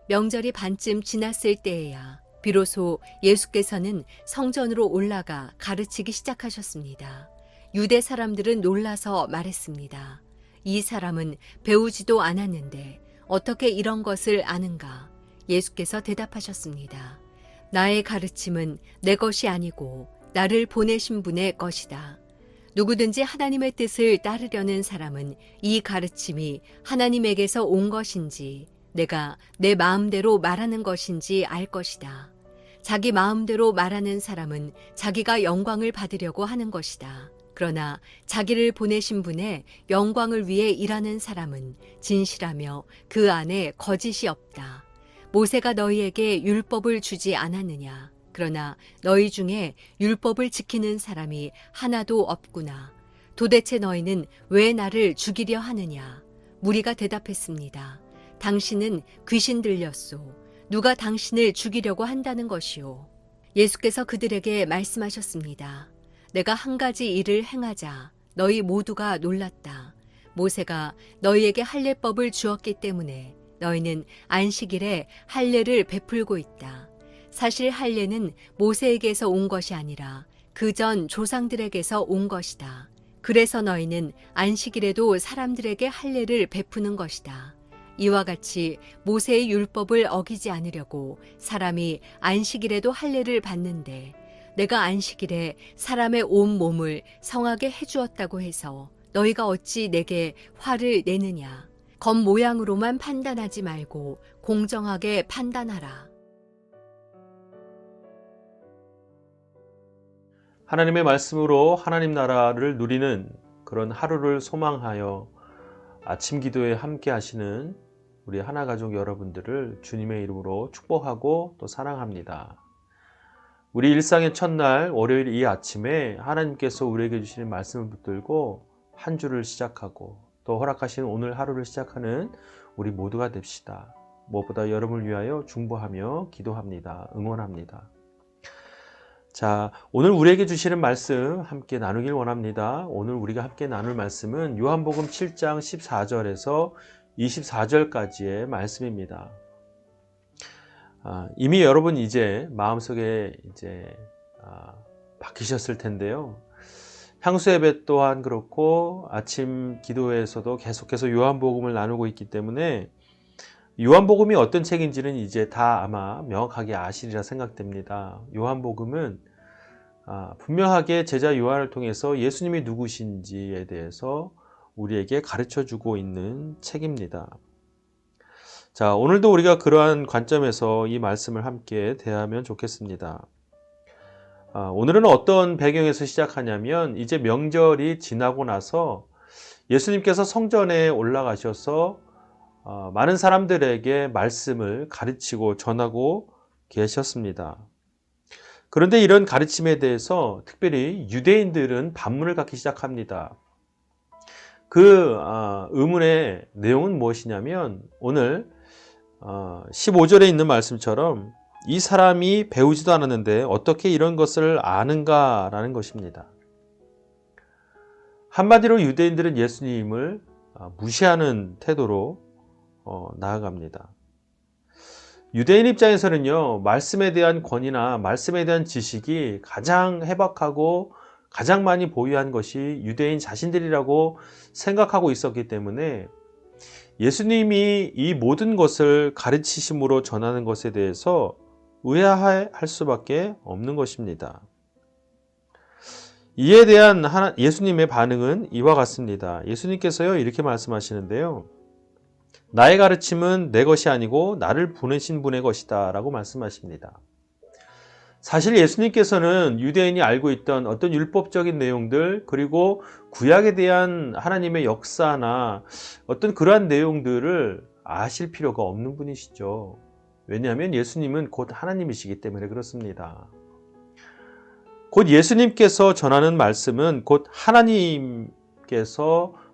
명절이 반쯤 지났을 때에야 비로소 예수께서는 성전으로 올라가 가르치기 시작하셨습니다. 유대 사람들은 놀라서 말했습니다. 이 사람은 배우지도 않았는데 어떻게 이런 것을 아는가? 예수께서 대답하셨습니다. 나의 가르침은 내 것이 아니고 나를 보내신 분의 것이다. 누구든지 하나님의 뜻을 따르려는 사람은 이 가르침이 하나님에게서 온 것인지 내가 내 마음대로 말하는 것인지 알 것이다. 자기 마음대로 말하는 사람은 자기가 영광을 받으려고 하는 것이다. 그러나 자기를 보내신 분의 영광을 위해 일하는 사람은 진실하며 그 안에 거짓이 없다. 모세가 너희에게 율법을 주지 않았느냐? 그러나 너희 중에 율법을 지키는 사람이 하나도 없구나. 도대체 너희는 왜 나를 죽이려 하느냐? 무리가 대답했습니다. 당신은 귀신 들렸소. 누가 당신을 죽이려고 한다는 것이오. 예수께서 그들에게 말씀하셨습니다. 내가 한 가지 일을 행하자 너희 모두가 놀랐다. 모세가 너희에게 할례법을 주었기 때문에 너희는 안식일에 할례를 베풀고 있다. 사실 할례는 모세에게서 온 것이 아니라 그전 조상들에게서 온 것이다. 그래서 너희는 안식일에도 사람들에게 할례를 베푸는 것이다. 이와 같이 모세의 율법을 어기지 않으려고 사람이 안식일에도 할례를 받는데 내가 안식일에 사람의 온 몸을 성하게 해주었다고 해서 너희가 어찌 내게 화를 내느냐. 겉모양으로만 판단하지 말고 공정하게 판단하라. 하나님의 말씀으로 하나님 나라를 누리는 그런 하루를 소망하여 아침 기도에 함께 하시는 우리 하나가족 여러분들을 주님의 이름으로 축복하고 또 사랑합니다. 우리 일상의 첫날 월요일 이 아침에 하나님께서 우리에게 주시는 말씀을 붙들고 한 주를 시작하고 또 허락하신 오늘 하루를 시작하는 우리 모두가 됩시다. 무엇보다 여러분을 위하여 중보하며 기도합니다. 응원합니다. 자, 오늘 우리에게 주시는 말씀 함께 나누길 원합니다. 오늘 우리가 함께 나눌 말씀은 요한복음 7장 14절에서 24절까지의 말씀입니다. 이미 여러분 이제 마음속에 박히셨을 텐데요. 향수 예배 또한 그렇고 아침 기도에서도 계속해서 요한복음을 나누고 있기 때문에 요한복음이 어떤 책인지는 이제 다 아마 명확하게 아시리라 생각됩니다. 요한복음은 분명하게 제자 요한을 통해서 예수님이 누구신지에 대해서 우리에게 가르쳐주고 있는 책입니다. 자, 오늘도 우리가 그러한 관점에서 이 말씀을 함께 대하면 좋겠습니다. 오늘은 어떤 배경에서 시작하냐면 이제 명절이 지나고 나서 예수님께서 성전에 올라가셔서 많은 사람들에게 말씀을 가르치고 전하고 계셨습니다. 그런데 이런 가르침에 대해서 특별히 유대인들은 반문을 갖기 시작합니다. 그 의문의 내용은 무엇이냐면 오늘 15절에 있는 말씀처럼 이 사람이 배우지도 않았는데 어떻게 이런 것을 아는가라는 것입니다. 한마디로 유대인들은 예수님을 무시하는 태도로 나아갑니다. 유대인 입장에서는요, 말씀에 대한 권위나 말씀에 대한 지식이 가장 해박하고 가장 많이 보유한 것이 유대인 자신들이라고 생각하고 있었기 때문에 예수님이 이 모든 것을 가르치심으로 전하는 것에 대해서 의아할 수밖에 없는 것입니다. 이에 대한 예수님의 반응은 이와 같습니다. 예수님께서요, 이렇게 말씀하시는데요. 나의 가르침은 내 것이 아니고 나를 보내신 분의 것이다 라고 말씀하십니다. 사실 예수님께서는 유대인이 알고 있던 어떤 율법적인 내용들 그리고 구약에 대한 하나님의 역사나 어떤 그러한 내용들을 아실 필요가 없는 분이시죠. 왜냐하면 예수님은 곧 하나님이시기 때문에 그렇습니다. 곧 예수님께서 전하는 말씀은 곧 하나님께서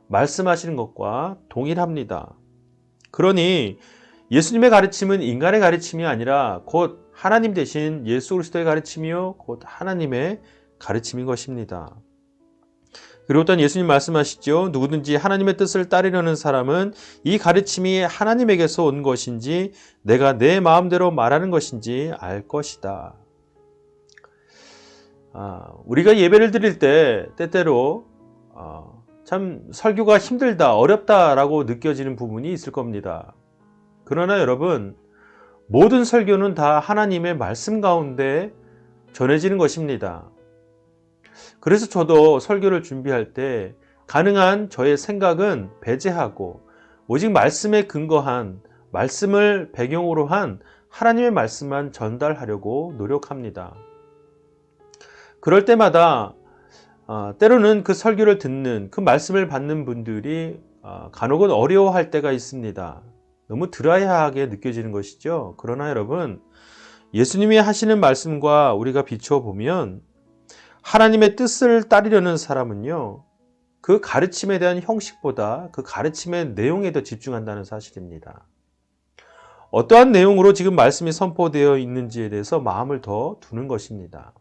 말씀하시는 것과 동일합니다. 그러니 예수님의 가르침은 인간의 가르침이 아니라 곧 하나님 대신 예수 그리스도의 가르침이요 곧 하나님의 가르침인 것입니다. 그리고 또한 예수님 말씀하시죠. 누구든지 하나님의 뜻을 따르려는 사람은 이 가르침이 하나님에게서 온 것인지 내가 내 마음대로 말하는 것인지 알 것이다. 우리가 예배를 드릴 때 때때로 참 설교가 힘들다, 어렵다라고 느껴지는 부분이 있을 겁니다. 그러나 여러분, 모든 설교는 다 하나님의 말씀 가운데 전해지는 것입니다. 그래서 저도 설교를 준비할 때 가능한 저의 생각은 배제하고 오직 말씀에 근거한, 말씀을 배경으로 한 하나님의 말씀만 전달하려고 노력합니다. 그럴 때마다 때로는 그 설교를 듣는, 그 말씀을 받는 분들이 간혹은 어려워할 때가 있습니다. 너무 드라이하게 느껴지는 것이죠. 그러나 여러분, 예수님이 하시는 말씀과 우리가 비추어 보면 하나님의 뜻을 따르려는 사람은요, 그 가르침에 대한 형식보다 그 가르침의 내용에 더 집중한다는 사실입니다. 어떠한 내용으로 지금 말씀이 선포되어 있는지에 대해서 마음을 더 두는 것입니다.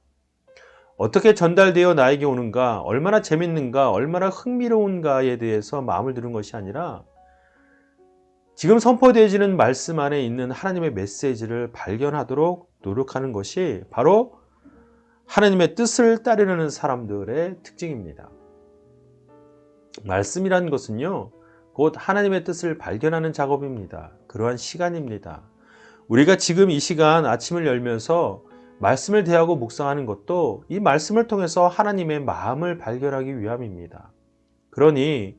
어떻게 전달되어 나에게 오는가, 얼마나 재밌는가, 얼마나 흥미로운가에 대해서 마음을 두는 것이 아니라 지금 선포되어지는 말씀 안에 있는 하나님의 메시지를 발견하도록 노력하는 것이 바로 하나님의 뜻을 따르려는 사람들의 특징입니다. 말씀이라는 것은요, 곧 하나님의 뜻을 발견하는 작업입니다. 그러한 시간입니다. 우리가 지금 이 시간 아침을 열면서 말씀을 대하고 묵상하는 것도 이 말씀을 통해서 하나님의 마음을 발견하기 위함입니다. 그러니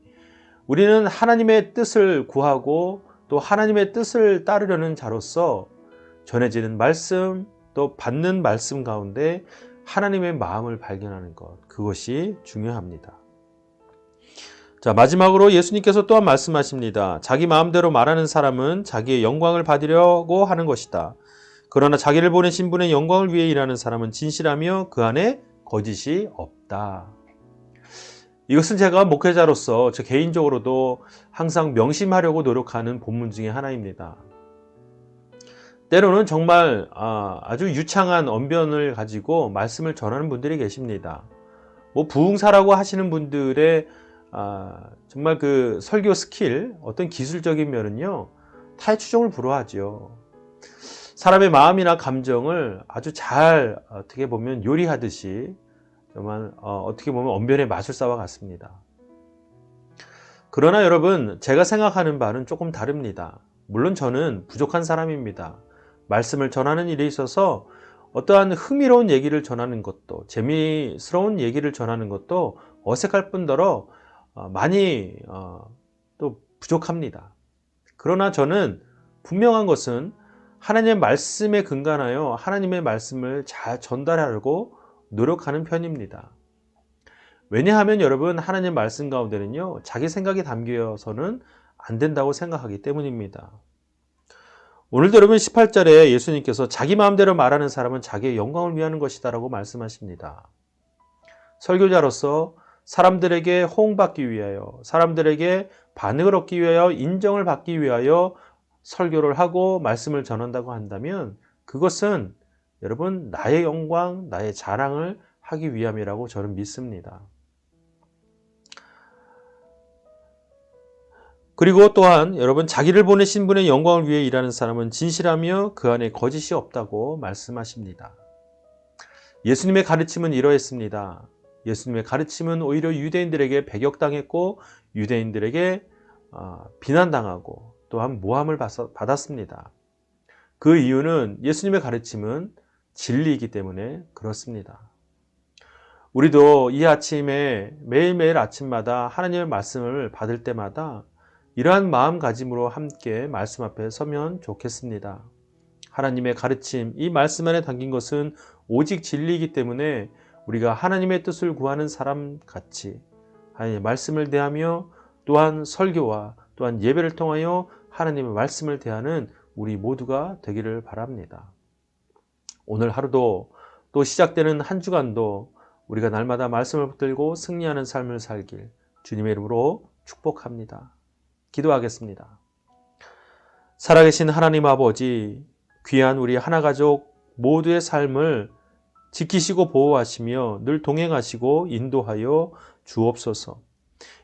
우리는 하나님의 뜻을 구하고 또 하나님의 뜻을 따르려는 자로서 전해지는 말씀, 또 받는 말씀 가운데 하나님의 마음을 발견하는 것, 그것이 중요합니다. 자, 마지막으로 예수님께서 또한 말씀하십니다. 자기 마음대로 말하는 사람은 자기의 영광을 받으려고 하는 것이다. 그러나 자기를 보내신 분의 영광을 위해 일하는 사람은 진실하며 그 안에 거짓이 없다. 이것은 제가 목회자로서 저 개인적으로도 항상 명심하려고 노력하는 본문 중에 하나입니다. 때로는 정말 아주 유창한 언변을 가지고 말씀을 전하는 분들이 계십니다. 부흥사라고 하시는 분들의 정말 그 설교 스킬, 어떤 기술적인 면은요, 타의 추종을 불허하죠. 사람의 마음이나 감정을 아주 잘 어떻게 보면 요리하듯이 정말 어떻게 보면 언변의 마술사와 같습니다. 그러나 여러분, 제가 생각하는 바는 조금 다릅니다. 물론 저는 부족한 사람입니다. 말씀을 전하는 일에 있어서 어떠한 흥미로운 얘기를 전하는 것도, 재미스러운 얘기를 전하는 것도 어색할 뿐더러 많이 또 부족합니다. 그러나 저는 분명한 것은 하나님의 말씀에 근간하여 하나님의 말씀을 잘 전달하려고 노력하는 편입니다. 왜냐하면 여러분, 하나님의 말씀 가운데는요, 자기 생각이 담겨서는 안 된다고 생각하기 때문입니다. 오늘도 여러분 18절에 예수님께서 자기 마음대로 말하는 사람은 자기의 영광을 위하는 것이다 라고 말씀하십니다. 설교자로서 사람들에게 호응받기 위하여, 사람들에게 반응을 얻기 위하여, 인정을 받기 위하여 설교를 하고 말씀을 전한다고 한다면 그것은 여러분 나의 영광, 나의 자랑을 하기 위함이라고 저는 믿습니다. 그리고 또한 여러분, 자기를 보내신 분의 영광을 위해 일하는 사람은 진실하며 그 안에 거짓이 없다고 말씀하십니다. 예수님의 가르침은 이러했습니다. 예수님의 가르침은 오히려 유대인들에게 배격당했고 유대인들에게 비난당하고 또한 모함을 받았습니다. 그 이유는 예수님의 가르침은 진리이기 때문에 그렇습니다. 우리도 이 아침에 매일매일 아침마다 하나님의 말씀을 받을 때마다 이러한 마음가짐으로 함께 말씀 앞에 서면 좋겠습니다. 하나님의 가르침, 이 말씀 안에 담긴 것은 오직 진리이기 때문에 우리가 하나님의 뜻을 구하는 사람 같이 하나님의 말씀을 대하며 또한 설교와 또한 예배를 통하여 하나님의 말씀을 대하는 우리 모두가 되기를 바랍니다. 오늘 하루도 또 시작되는 한 주간도 우리가 날마다 말씀을 붙들고 승리하는 삶을 살길 주님의 이름으로 축복합니다. 기도하겠습니다. 살아계신 하나님 아버지, 귀한 우리 하나가족 모두의 삶을 지키시고 보호하시며 늘 동행하시고 인도하여 주옵소서.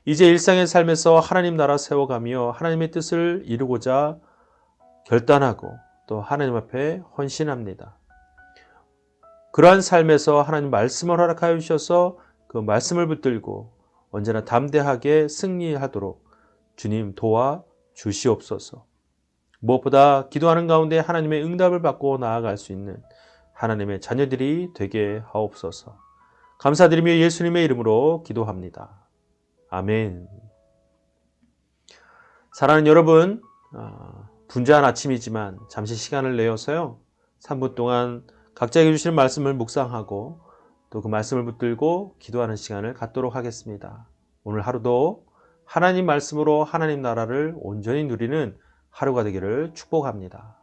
이제 일상의 삶에서 하나님 나라 세워가며 하나님의 뜻을 이루고자 결단하고 또 하나님 앞에 헌신합니다. 그러한 삶에서 하나님 말씀을 허락하여 주셔서 그 말씀을 붙들고 언제나 담대하게 승리하도록 주님 도와 주시옵소서. 무엇보다 기도하는 가운데 하나님의 응답을 받고 나아갈 수 있는 하나님의 자녀들이 되게 하옵소서. 감사드리며 예수님의 이름으로 기도합니다. 아멘. 사랑하는 여러분, 분주한 아침이지만 잠시 시간을 내어서요 3분 동안 각자에게 주시는 말씀을 묵상하고 또 그 말씀을 붙들고 기도하는 시간을 갖도록 하겠습니다. 오늘 하루도 하나님 말씀으로 하나님 나라를 온전히 누리는 하루가 되기를 축복합니다.